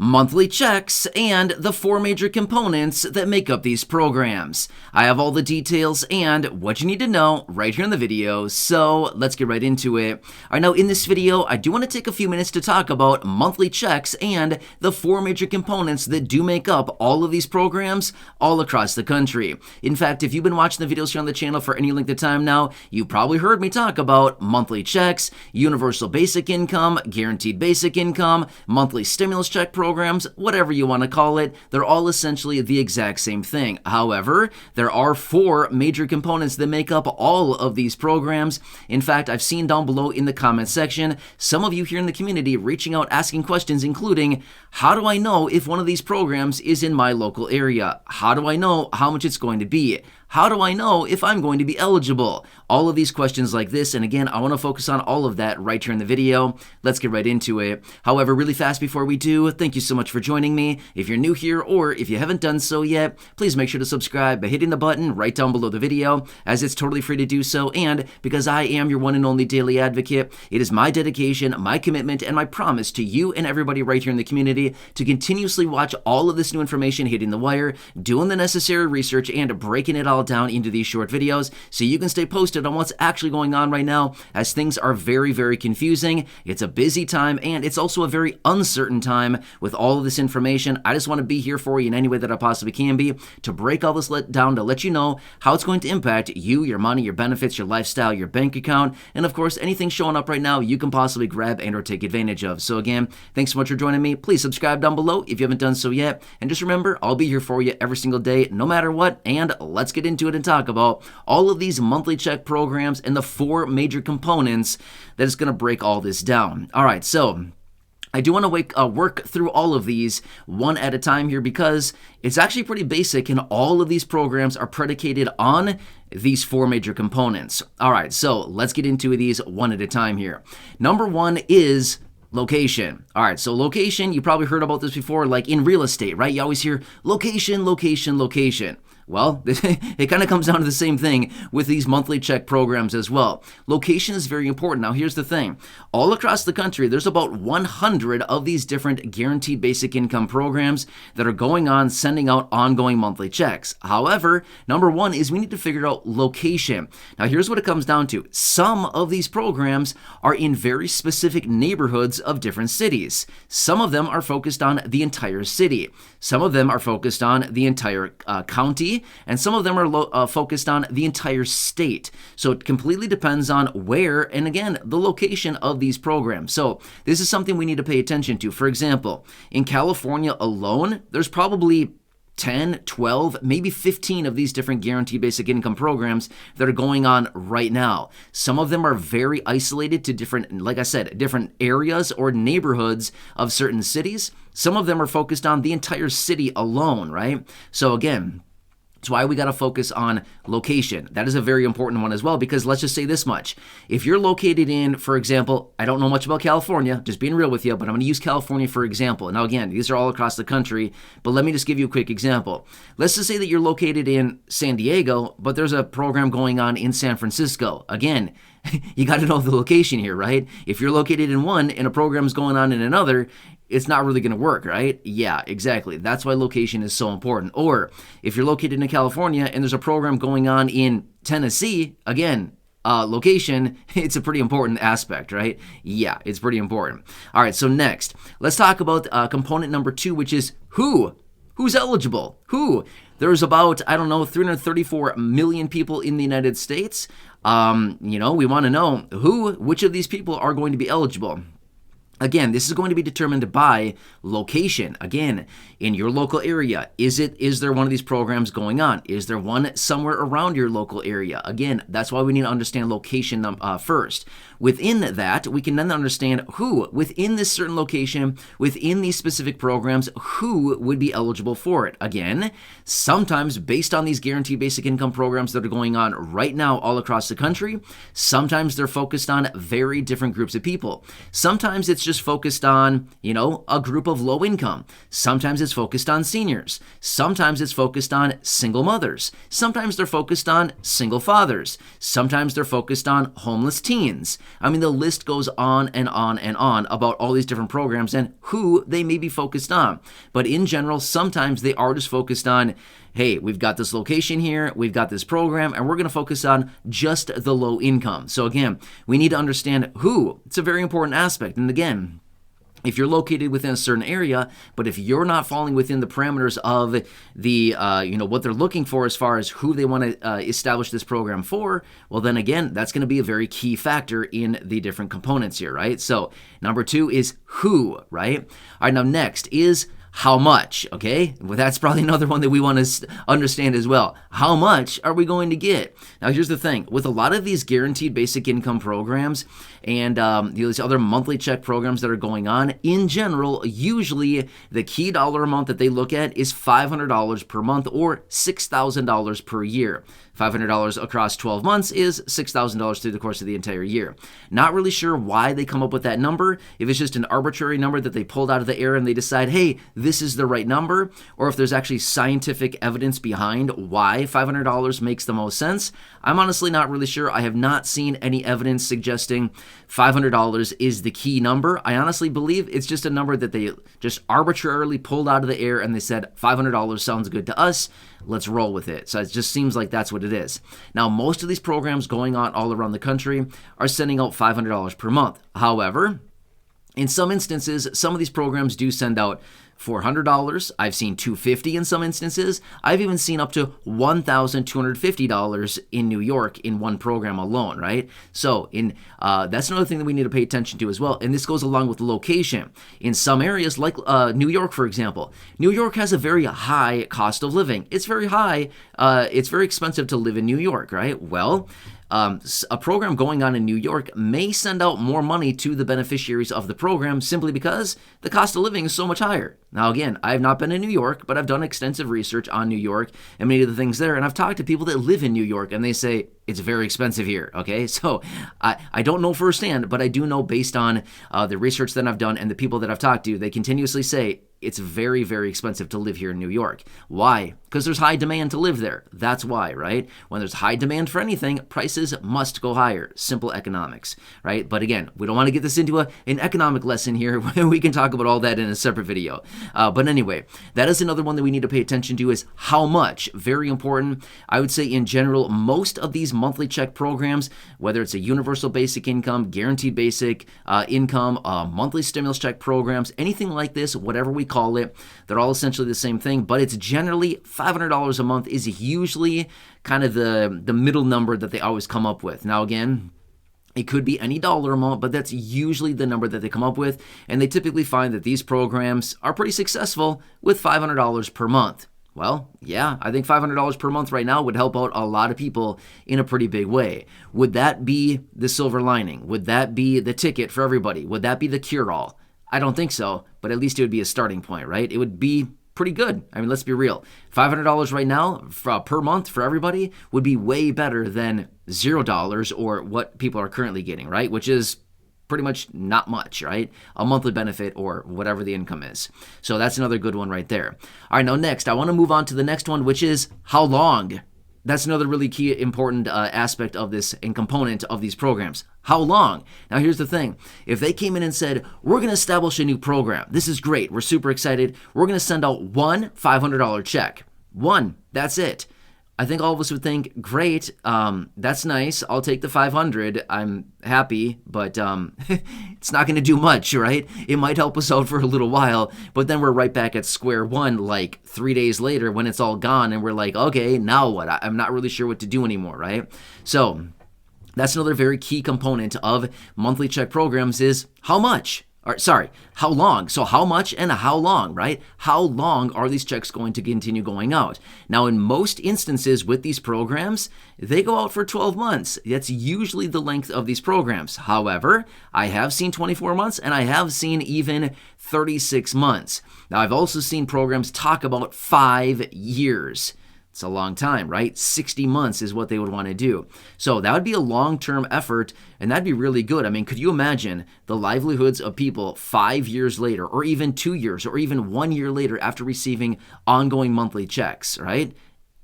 monthly checks, and the four major components that make up these programs. I have all the details and what you need to know right here in the video, so let's get right into it. All right, now in this video, I do want to take a few minutes to talk about monthly checks and the four major components that do make up all of these programs all across the country. In fact, if you've been watching the videos here on the channel for any length of time now, you probably heard me talk about monthly checks, universal basic income, guaranteed basic income, monthly stimulus check programs, whatever you want to call it. They're all essentially the exact same thing. However, there are four major components that make up all of these programs. In fact, I've seen down below in the comment section some of you here in the community reaching out asking questions including, how do I know if one of these programs is in my local area? How do I know how much it's going to be? How do I know if I'm going to be eligible? All of these questions like this, and again, I want to focus on all of that right here in the video. Let's get right into it. However, really fast before we do, thank you so much for joining me. If you're new here or if you haven't done so yet, please make sure to subscribe by hitting the button right down below the video, as it's totally free to do so, and because I am your one and only daily advocate, it is my dedication, my commitment, and my promise to you and everybody right here in the community to continuously watch all of this new information hitting the wire, doing the necessary research, and breaking it all down into these short videos so you can stay posted on what's actually going on right now, as things are very, very confusing. It's a busy time and it's also a very uncertain time with all of this information. I just want to be here for you in any way that I possibly can be to break all this down, to let you know how it's going to impact you, your money, your benefits, your lifestyle, your bank account, and of course anything showing up right now you can possibly grab and or take advantage of. So again, thanks so much for joining me. Please subscribe down below if you haven't done so yet, and just remember, I'll be here for you every single day no matter what, and let's get into it and talk about all of these monthly check programs and the four major components that is going to break all this down. All right, so I do want to work through all of these one at a time here because it's actually pretty basic, and all of these programs are predicated on these four major components. All right, so let's get into these one at a time here. Number one is location. All right, so location, you probably heard about this before, like in real estate, right? You always hear location, location, location. Well, it kind of comes down to the same thing with these monthly check programs as well. Location is very important. Now, here's the thing. All across the country, there's about 100 of these different guaranteed basic income programs that are going on, sending out ongoing monthly checks. However, number one is we need to figure out location. Now, here's what it comes down to. Some of these programs are in very specific neighborhoods of different cities. Some of them are focused on the entire city. Some of them are focused on the entire county, and some of them are focused on the entire state. So it completely depends on where, and again, the location of these programs. So this is something we need to pay attention to. For example, in California alone, there's probably 10, 12, maybe 15 of these different guaranteed basic income programs that are going on right now. Some of them are very isolated to different, like I said, different areas or neighborhoods of certain cities. Some of them are focused on the entire city alone, right? So again, that's why we got to focus on location. That is a very important one as well, because let's just say this much. If you're located in, for example, I don't know much about California, just being real with you, but I'm going to use California for example. Now again, these are all across the country, but let me just give you a quick example. Let's just say that you're located in San Diego, but there's a program going on in San Francisco. Again, you got to know the location here, right? If you're located in one and a program's going on in another, it's not really going to work, right? Yeah, exactly. That's why location is so important. Or if you're located in California and there's a program going on in Tennessee, again, location, it's a pretty important aspect, right? Yeah, it's pretty important. All right, so next, let's talk about component number two, which is who? Who's eligible? Who? There's about, 334 million people in the United States. We want to know which of these people are going to be eligible. Again, this is going to be determined by location. Again, in your local area, is there one of these programs going on? Is there one somewhere around your local area? Again, that's why we need to understand location first. Within that, we can then understand who, within this certain location, within these specific programs, who would be eligible for it. Again, sometimes based on these guaranteed basic income programs that are going on right now all across the country, sometimes they're focused on very different groups of people. Sometimes it's just just focused on, a group of low income. Sometimes it's focused on seniors. Sometimes it's focused on single mothers. Sometimes they're focused on single fathers. Sometimes they're focused on homeless teens. I mean, the list goes on and on and on about all these different programs and who they may be focused on. But in general, sometimes they are just focused on, hey, we've got this location here, we've got this program, and we're going to focus on just the low income. So again, we need to understand who. It's a very important aspect. And again, if you're located within a certain area, but if you're not falling within the parameters of the, what they're looking for as far as who they want to establish this program for, well, then again, that's going to be a very key factor in the different components here, right? So number 2 is who, right? All right, now next is how much, okay? Well, that's probably another one that we want to understand as well. How much are we going to get? Now, here's the thing. With a lot of these guaranteed basic income programs and these other monthly check programs that are going on, in general, usually the key dollar amount that they look at is $500 per month or $6,000 per year. $500 across 12 months is $6,000 through the course of the entire year. Not really sure why they come up with that number, if it's just an arbitrary number that they pulled out of the air and they decide, hey, this is the right number, or if there's actually scientific evidence behind why $500 makes the most sense. I'm honestly not really sure. I have not seen any evidence suggesting $500 is the key number. I honestly believe it's just a number that they just arbitrarily pulled out of the air and they said $500 sounds good to us. Let's roll with it. So it just seems like that's what it is. Now, most of these programs going on all around the country are sending out $500 per month. However, in some instances, some of these programs do send out $400. I've seen $250 in some instances. I've even seen up to $1,250 in New York in one program alone, right? So that's another thing that we need to pay attention to as well. And this goes along with location. In some areas, like New York, for example, New York has a very high cost of living. It's very high. It's very expensive to live in New York, right? Well, a program going on in New York may send out more money to the beneficiaries of the program simply because the cost of living is so much higher. Now, again, I have not been in New York, but I've done extensive research on New York and many of the things there, and I've talked to people that live in New York, and they say it's very expensive here, okay? So I don't know firsthand, but I do know based on the research that I've done and the people that I've talked to, they continuously say it's very, very expensive to live here in New York. Why? Because there's high demand to live there. That's why, right? When there's high demand for anything, prices must go higher. Simple economics, right? But again, we don't want to get this into an economic lesson here. We can talk about all that in a separate video. But anyway, that is another one that we need to pay attention to is how much. Very important. I would say in general, most of these monthly check programs, whether it's a universal basic income, guaranteed basic income, monthly stimulus check programs, anything like this, whatever we call it, they're all essentially the same thing, but it's generally $500 a month is usually kind of the middle number that they always come up with. Now again, it could be any dollar amount, but that's usually the number that they come up with, and they typically find that these programs are pretty successful with $500 per month. Well, yeah, I think $500 per month right now would help out a lot of people in a pretty big way. Would that be the silver lining? Would that be the ticket for everybody? Would that be the cure-all? I don't think so, but at least it would be a starting point, right? It would be pretty good. I mean, let's be real. $500 right now per month for everybody would be way better than $0 or what people are currently getting, right? Which is pretty much not much, right? A monthly benefit or whatever the income is. So that's another good one right there. All right, now next, I want to move on to the next one, which is how long. That's another really key important aspect of this and component of these programs. How long? Now here's the thing. If they came in and said, we're going to establish a new program. This is great. We're super excited. We're going to send out one $500 check. One. That's it. I think all of us would think, great, that's nice. I'll take the 500. I'm happy, but it's not going to do much, right? It might help us out for a little while, but then we're right back at square one like 3 days later when it's all gone, and we're like, okay, now what? I'm not really sure what to do anymore, right? So that's another very key component of monthly check programs is how much? How long? So how much and how long, right? How long are these checks going to continue going out? Now, in most instances with these programs, they go out for 12 months. That's usually the length of these programs. However, I have seen 24 months and I have seen even 36 months. Now, I've also seen programs talk about 5 years. It's a long time, right? 60 months is what they would want to do. So that would be a long-term effort, and that'd be really good. I mean, could you imagine the livelihoods of people 5 years later, or even 2 years, or even 1 year later after receiving ongoing monthly checks, right?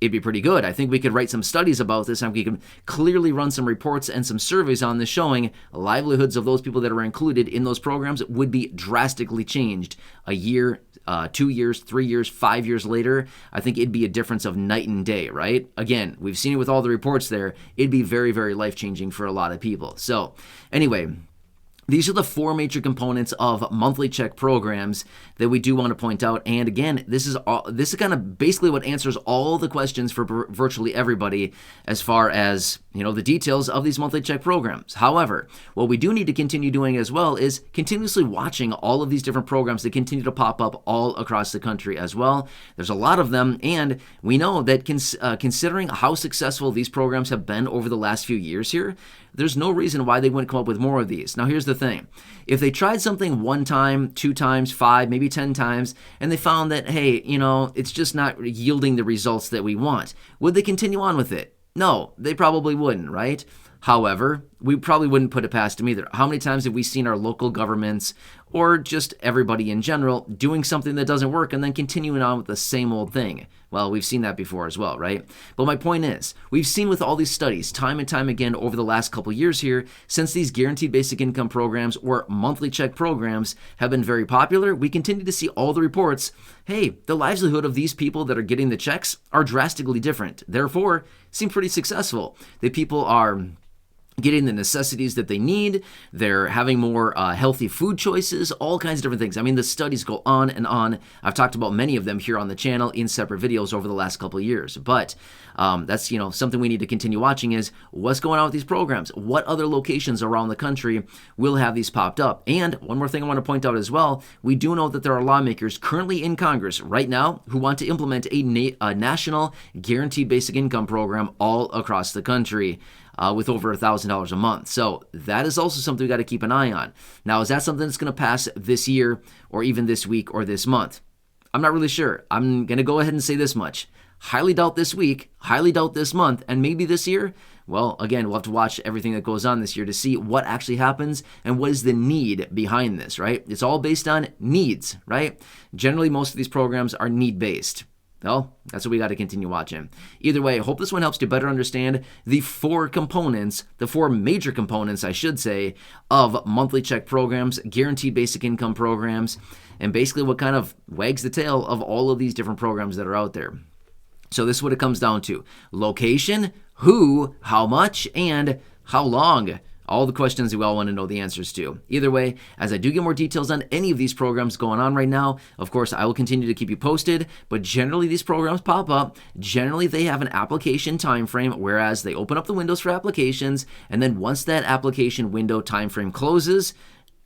It'd be pretty good. I think we could write some studies about this, and we can clearly run some reports and some surveys on this showing livelihoods of those people that are included in those programs would be drastically changed a year, 2 years, 3 years, 5 years later. I think it'd be a difference of night and day, right? Again, we've seen it with all the reports there. It'd be very, very life-changing for a lot of people. So anyway, these are the 4 major components of monthly check programs that we do want to point out. And again, this is kind of basically what answers all the questions for virtually everybody as far as, the details of these monthly check programs. However, what we do need to continue doing as well is continuously watching all of these different programs that continue to pop up all across the country as well. There's a lot of them, and we know that considering how successful these programs have been over the last few years here, there's no reason why they wouldn't come up with more of these. Now, here's the thing. If they tried something 1 time, 2 times, 5, maybe 10 times, and they found that, hey, it's just not yielding the results that we want, would they continue on with it? No, they probably wouldn't, right? However, we probably wouldn't put it past them either. How many times have we seen our local governments or just everybody in general doing something that doesn't work and then continuing on with the same old thing? Well, we've seen that before as well, right? But my point is, we've seen with all these studies time and time again over the last couple years here, since these guaranteed basic income programs or monthly check programs have been very popular, we continue to see all the reports, hey, the livelihood of these people that are getting the checks are drastically different. Therefore, seem pretty successful. The people are getting the necessities that they need. They're having more healthy food choices, all kinds of different things. I mean, the studies go on and on. I've talked about many of them here on the channel in separate videos over the last couple of years. But that's, something we need to continue watching is what's going on with these programs. What other locations around the country will have these popped up? And one more thing I want to point out as well, we do know that there are lawmakers currently in Congress right now who want to implement a national guaranteed basic income program all across the country. With over $1,000 a month. So that is also something we got to keep an eye on. Now, is that something that's going to pass this year or even this week or this month? I'm not really sure. I'm going to go ahead and say this much. Highly doubt this week, highly doubt this month, and maybe this year. Well, again, we'll have to watch everything that goes on this year to see what actually happens and what is the need behind this, right? It's all based on needs, right? Generally, most of these programs are need-based. Well, that's what we got to continue watching. Either way, I hope this one helps to better understand the 4 components, the 4 major components, I should say, of monthly check programs, guaranteed basic income programs, and basically what kind of wags the tail of all of these different programs that are out there. So this is what it comes down to. Location, who, how much, and how long. All the questions we all want to know the answers to. Either way, as I do get more details on any of these programs going on right now, of course, I will continue to keep you posted, but generally these programs pop up. Generally, they have an application time frame, whereas they open up the windows for applications, and then once that application window time frame closes,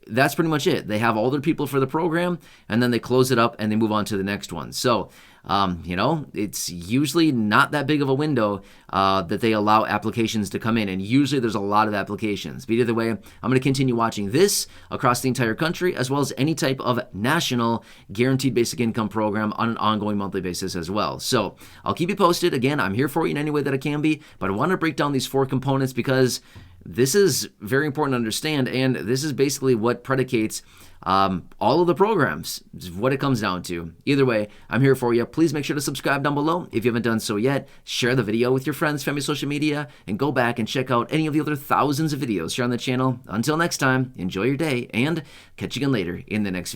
that's pretty much it. They have all their people for the program, and then they close it up and they move on to the next one. So, it's usually not that big of a window that they allow applications to come in, and usually there's a lot of applications. But either way, I'm going to continue watching this across the entire country, as well as any type of national guaranteed basic income program on an ongoing monthly basis as well. So I'll keep you posted. Again, I'm here for you in any way that I can be, but I want to break down these 4 components because this is very important to understand, and this is basically what predicates all of the programs, is what it comes down to. Either way, I'm here for you. Please make sure to subscribe down below if you haven't done so yet. Share the video with your friends, family, social media, and go back and check out any of the other thousands of videos here on the channel. Until next time, enjoy your day, and catch you again later in the next video.